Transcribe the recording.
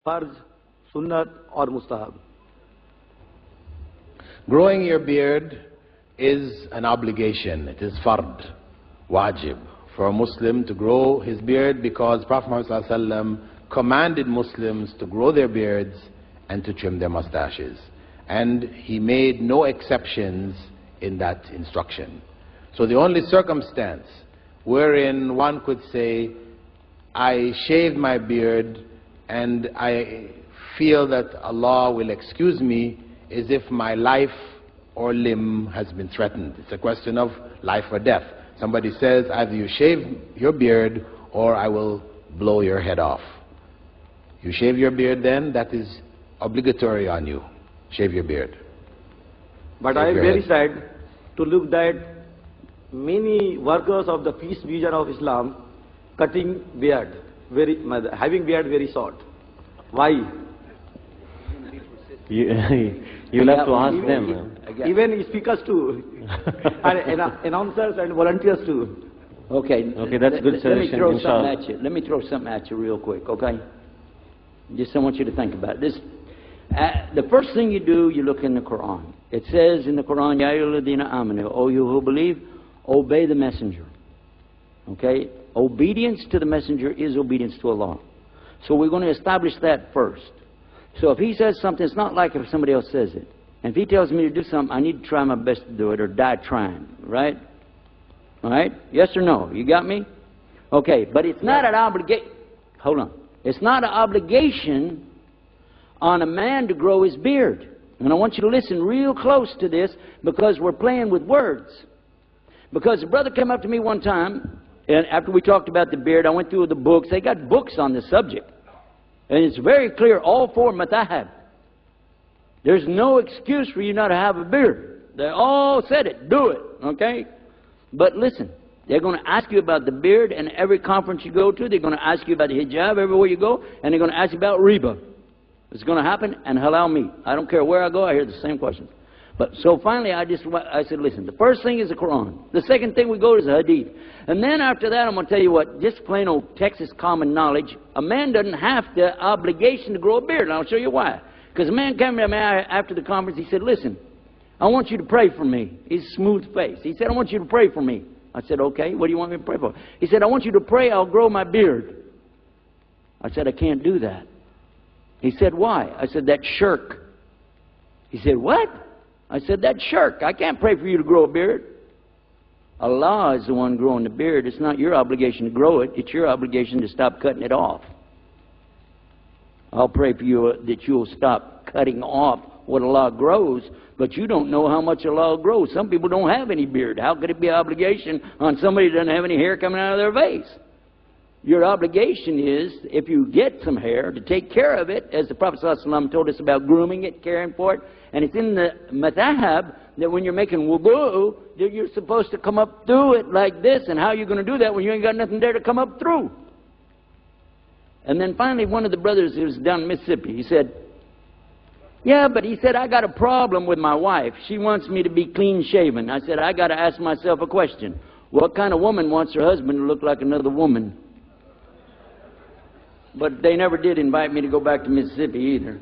Farz, Sunnat or Mustahab? Growing your beard is an obligation. It is fard, wajib, for a Muslim to grow his beard, because Prophet Muhammad ﷺ commanded Muslims to grow their beards and to trim their mustaches. And he made no exceptions in that instruction. So the only circumstance wherein one could say, I shaved my beard and I feel that Allah will excuse me, is if my life or limb has been threatened. It's a question of life or death. Somebody says, either you shave your beard or I will blow your head off. You shave your beard, then that is obligatory on you. Shave your beard. But I am very sad to look that many workers of the peace vision of Islam cutting beard, having beard very short. Why? You'll have to ask them. Even speakers too, and announcers and volunteers too. Okay, that's a good suggestion. Let me throw something at you real quick, okay? Just I want you to think about this. The first thing you do, you look in the Quran. It says in the Quran, Ya ayyuhalladhina amanu, O you who believe, obey the messenger. Okay? Obedience to the messenger is obedience to Allah. So we're going to establish that first. So if he says something, it's not like if somebody else says it. And if he tells me to do something, I need to try my best to do it or die trying. Right? All right? Yes or no? You got me? Okay, but it's not an obligation. Hold on. It's not an obligation on a man to grow his beard. And I want you to listen real close to this, because we're playing with words. Because a brother came up to me one time, and after we talked about the beard, I went through the books. They got books on this subject. And it's very clear, all four madhab. There's no excuse for you not to have a beard. They all said it. Do it. Okay? But listen, they're going to ask you about the beard, and every conference you go to, they're going to ask you about the hijab everywhere you go, and they're going to ask you about riba. It's going to happen, and halal meat. I don't care where I go, I hear the same questions. But so finally, I said, listen, the first thing is the Quran. The second thing we go to is the hadith. And then after that, I'm going to tell you what, just plain old Texas common knowledge, a man doesn't have the obligation to grow a beard, and I'll show you why. Because a man came to me after the conference, he said, listen, I want you to pray for me. He's smooth face. He said, I want you to pray for me. I said, okay, what do you want me to pray for? He said, I want you to pray I'll grow my beard. I said, I can't do that. He said, why? I said, that's shirk. He said, what? I said, that's shirk. I can't pray for you to grow a beard. Allah is the one growing the beard. It's not your obligation to grow it. It's your obligation to stop cutting it off. I'll pray for you that you'll stop cutting off what Allah grows, but you don't know how much Allah grows. Some people don't have any beard. How could it be an obligation on somebody who doesn't have any hair coming out of their face? Your obligation is, if you get some hair, to take care of it, as the Prophet ﷺ told us about grooming it, caring for it. And it's in the madhab that when you're making wudu, that you're supposed to come up through it like this. And how are you going to do that when you ain't got nothing there to come up through? And then finally, one of the brothers who was down in Mississippi, he said, yeah, but he said, I got a problem with my wife. She wants me to be clean shaven. I said, I got to ask myself a question. What kind of woman wants her husband to look like another woman? But they never did invite me to go back to Mississippi either.